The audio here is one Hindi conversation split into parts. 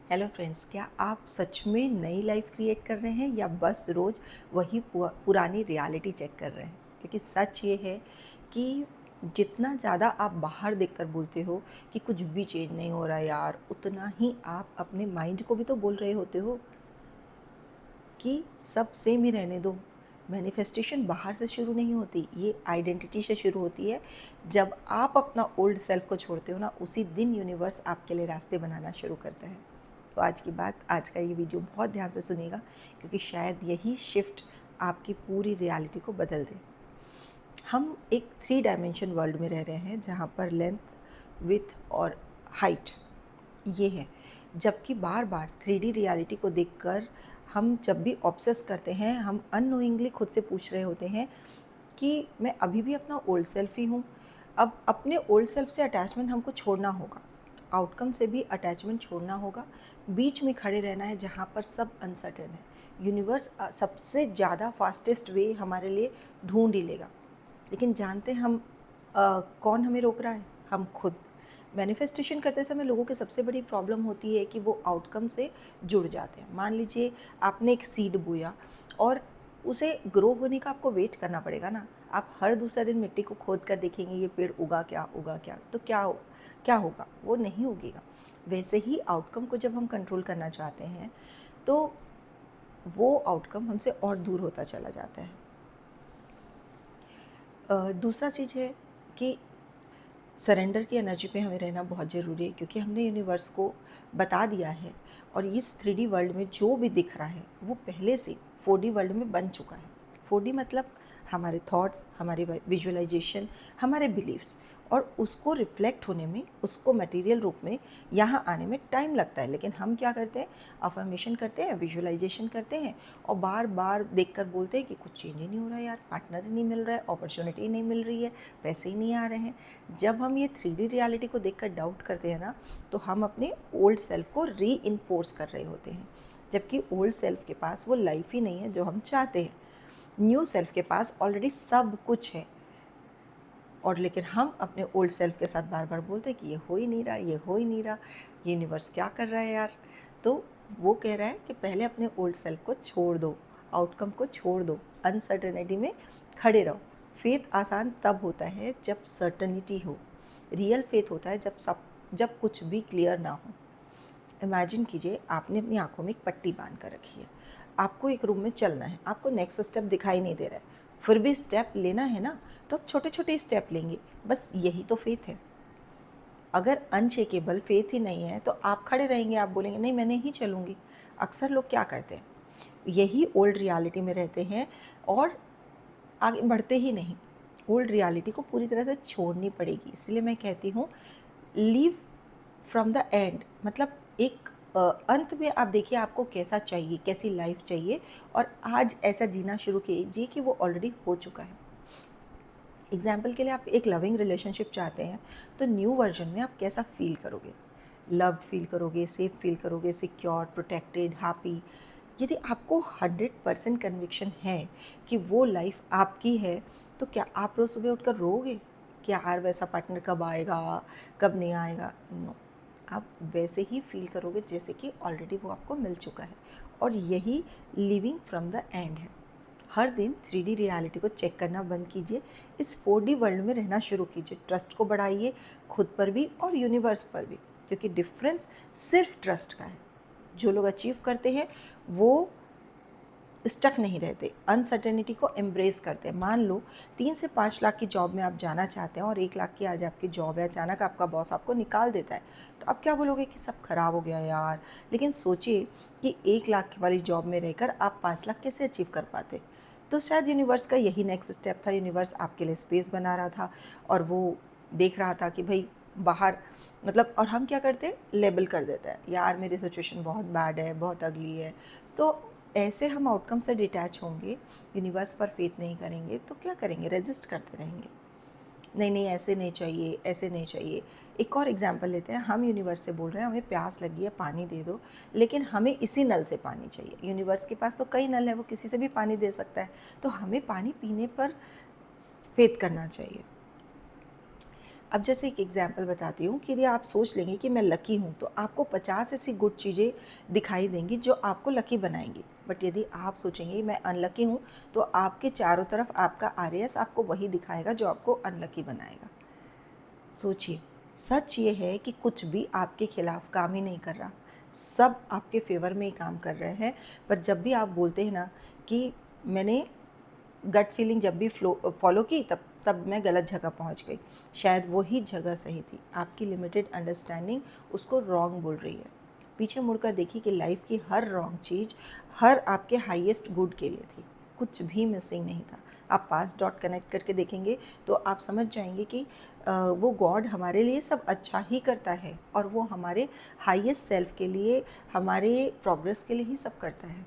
हेलो फ्रेंड्स, क्या आप सच में नई लाइफ क्रिएट कर रहे हैं या बस रोज़ वही पुरानी रियलिटी चेक कर रहे हैं? क्योंकि सच ये है कि जितना ज़्यादा आप बाहर देखकर बोलते हो कि कुछ भी चेंज नहीं हो रहा यार, उतना ही आप अपने माइंड को भी तो बोल रहे होते हो कि सब सेम ही रहने दो। मैनिफेस्टेशन बाहर से शुरू नहीं होती, ये आइडेंटिटी से शुरू होती है। जब आप अपना ओल्ड सेल्फ को छोड़ते हो ना, उसी दिन यूनिवर्स आपके लिए रास्ते बनाना शुरू करता है। तो आज का ये वीडियो बहुत ध्यान से सुनिएगा, क्योंकि शायद यही शिफ्ट आपकी पूरी रियलिटी को बदल दे। हम एक 3 डायमेंशन वर्ल्ड में रह रहे हैं, जहाँ पर लेंथ, विथ और हाइट ये है। जबकि बार बार 3D रियलिटी को देखकर हम जब भी ऑब्सेस करते हैं, हम अननोइंगली खुद से पूछ रहे होते हैं कि मैं अभी भी अपना ओल्ड सेल्फ ही हूँ। अब अपने ओल्ड सेल्फ से अटैचमेंट हमको छोड़ना होगा, आउटकम से भी अटैचमेंट छोड़ना होगा। बीच में खड़े रहना है जहाँ पर सब अनसर्टेन है। यूनिवर्स सबसे ज़्यादा फास्टेस्ट वे हमारे लिए ढूंढ ही लेगा। लेकिन जानते हैं हम कौन हमें रोक रहा है? हम खुद। मैनिफेस्टेशन करते समय लोगों की सबसे बड़ी प्रॉब्लम होती है कि वो आउटकम से जुड़ जाते हैं। मान लीजिए आपने एक सीड बोया और उसे ग्रो होने का आपको वेट करना पड़ेगा ना। आप हर दूसरा दिन मिट्टी को खोद कर देखेंगे ये पेड़ उगा क्या, तो क्या होगा? वो नहीं उगेगा। वैसे ही आउटकम को जब हम कंट्रोल करना चाहते हैं तो वो आउटकम हमसे और दूर होता चला जाता है। दूसरा चीज़ है कि सरेंडर की एनर्जी पे हमें रहना बहुत ज़रूरी है, क्योंकि हमने यूनिवर्स को बता दिया है और इस 3D वर्ल्ड में जो भी दिख रहा है वो पहले से 4D वर्ल्ड में बन चुका है। 4D मतलब हमारे थॉट्स, हमारे विजुअलाइजेशन, हमारे बिलीव्स, और उसको रिफ्लेक्ट होने में, उसको मटेरियल रूप में यहाँ आने में टाइम लगता है। लेकिन हम क्या करते हैं? अफर्मेशन करते हैं, विजुअलाइजेशन करते हैं और बार बार देखकर बोलते हैं कि कुछ चेंज ही नहीं हो रहा है यार, पार्टनर ही नहीं मिल रहा है, अपॉर्चुनिटी नहीं मिल रही है, पैसे ही नहीं आ रहे हैं। जब हम ये 3D रियलिटी को देखकर डाउट करते हैं ना, तो हम अपने ओल्ड सेल्फ को री इन्फोर्स कर रहे होते हैं। जबकि ओल्ड सेल्फ के पास वो लाइफ ही नहीं है जो हम चाहते हैं। न्यू सेल्फ के पास ऑलरेडी सब कुछ है, और लेकिन हम अपने ओल्ड सेल्फ के साथ बार बार बोलते हैं कि ये हो ही नहीं रहा, ये हो ही नहीं रहा, यूनिवर्स क्या कर रहा है यार। तो वो कह रहा है कि पहले अपने ओल्ड सेल्फ को छोड़ दो, आउटकम को छोड़ दो, अनसर्टेनिटी में खड़े रहो। फेथ आसान तब होता है जब सर्टनिटी हो। रियल फेथ होता है जब कुछ भी क्लियर ना हो। इमेजिन कीजिए, आपने अपनी आंखों में एक पट्टी बांध कर रखी है। आपको एक रूम में चलना है, आपको नेक्स्ट स्टेप दिखाई नहीं दे रहा है, फिर भी स्टेप लेना है ना, तो आप छोटे छोटे स्टेप लेंगे। बस यही तो फेथ है। अगर अनशेकेबल फेथ ही नहीं है तो आप खड़े रहेंगे, आप बोलेंगे नहीं मैं नहीं चलूँगी। अक्सर लोग क्या करते हैं? यही ओल्ड रियलिटी में रहते हैं और आगे बढ़ते ही नहीं। ओल्ड रियलिटी को पूरी तरह से छोड़नी पड़ेगी। इसलिए मैं कहती हूँ, लीव फ्रॉम द एंड। मतलब एक अंत में आप देखिए आपको कैसा चाहिए, कैसी लाइफ चाहिए, और आज ऐसा जीना शुरू कीजिए कि वो ऑलरेडी हो चुका है। एग्जाम्पल के लिए, आप एक लविंग रिलेशनशिप चाहते हैं, तो न्यू वर्जन में आप कैसा फील करोगे? लव्ड फील करोगे, सेफ फील करोगे, सिक्योर, प्रोटेक्टेड, हैप्पी। यदि आपको 100% कन्विक्शन है कि वो लाइफ आपकी है, तो क्या आप रोज़ सुबह उठकर रोओगे कि यार वैसा पार्टनर कब आएगा, कब नहीं आएगा? नो। आप वैसे ही फील करोगे जैसे कि ऑलरेडी वो आपको मिल चुका है। और यही लिविंग फ्रॉम द एंड है। हर दिन 3D रियलिटी को चेक करना बंद कीजिए, इस 4D वर्ल्ड में रहना शुरू कीजिए। ट्रस्ट को बढ़ाइए, खुद पर भी और यूनिवर्स पर भी, क्योंकि डिफरेंस सिर्फ ट्रस्ट का है। जो लोग अचीव करते हैं वो स्टक नहीं रहते, अनसर्टेनिटी को एम्ब्रेस करते हैं। मान लो 3 से 5 लाख की जॉब में आप जाना चाहते हैं और 1 लाख की आज आपकी जॉब है, अचानक आपका बॉस आपको निकाल देता है, तो आप क्या बोलोगे कि सब खराब हो गया यार। लेकिन सोचिए कि 1 लाख वाली जॉब में रहकर आप 5 लाख कैसे अचीव कर पाते? तो शायद यूनिवर्स का यही नेक्स्ट स्टेप था। यूनिवर्स आपके लिए स्पेस बना रहा था और वो देख रहा था कि भाई बाहर, मतलब, और हम क्या करते हैं? लेबल कर देते हैं, यार मेरी सिचुएशन बहुत बैड है, बहुत अगली है। तो ऐसे हम आउटकम से डिटैच होंगे, यूनिवर्स पर फेथ नहीं करेंगे, तो क्या करेंगे? रेजिस्ट करते रहेंगे, नहीं नहीं ऐसे नहीं चाहिए, ऐसे नहीं चाहिए। एक और एग्जांपल लेते हैं। हम यूनिवर्स से बोल रहे हैं हमें प्यास लगी है, पानी दे दो, लेकिन हमें इसी नल से पानी चाहिए। यूनिवर्स के पास तो कई नल है, वो किसी से भी पानी दे सकता है, तो हमें पानी पीने पर फेथ करना चाहिए। अब जैसे एक एग्जांपल बताती हूँ कि यदि आप सोच लेंगे कि मैं लकी हूँ, तो आपको 50 ऐसी गुड चीज़ें दिखाई देंगी जो आपको लकी बनाएंगी। बट यदि आप सोचेंगे मैं अनलकी हूँ, तो आपके चारों तरफ आपका आरएस आपको वही दिखाएगा जो आपको अनलकी बनाएगा। सोचिए, सच ये है कि कुछ भी आपके खिलाफ काम ही नहीं कर रहा, सब आपके फेवर में ही काम कर रहे हैं। पर जब भी आप बोलते हैं ना कि मैंने गट फीलिंग जब भी फॉलो की, तब तब मैं गलत जगह पहुंच गई, शायद वही जगह सही थी। आपकी लिमिटेड अंडरस्टैंडिंग उसको रॉन्ग बोल रही है। पीछे मुड़कर देखिए कि लाइफ की हर रॉन्ग चीज़ हर आपके हाईएस्ट गुड के लिए थी, कुछ भी मिसिंग नहीं था। आप पास डॉट कनेक्ट करके देखेंगे तो आप समझ जाएंगे कि वो गॉड हमारे लिए सब अच्छा ही करता है, और वो हमारे हाईएस्ट सेल्फ के लिए, हमारे प्रोग्रेस के लिए ही सब करता है।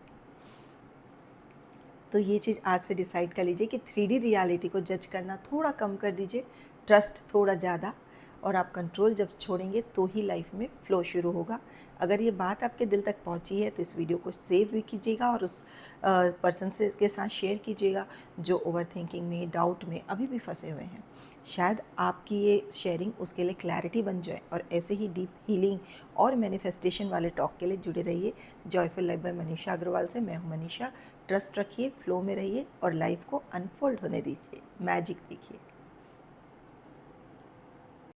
तो ये चीज़ आज से डिसाइड कर लीजिए कि 3D रियलिटी को जज करना थोड़ा कम कर दीजिए, ट्रस्ट थोड़ा ज़्यादा, और आप कंट्रोल जब छोड़ेंगे तो ही लाइफ में फ़्लो शुरू होगा। अगर ये बात आपके दिल तक पहुंची है तो इस वीडियो को सेव भी कीजिएगा और उस पर्सन से के साथ शेयर कीजिएगा जो ओवर थिंकिंग में, डाउट में अभी भी फंसे हुए हैं। शायद आपकी ये शेयरिंग उसके लिए क्लैरिटी बन जाए। और ऐसे ही डीप हीलिंग और मैनिफेस्टेशन वाले टॉक के लिए जुड़े रहिए। Joyful life by Manisha Agarwal से मैं हूँ मनीषा। ट्रस्ट रखिए, फ्लो में रहिए और लाइफ को अनफोल्ड होने दीजिए, मैजिक देखिए।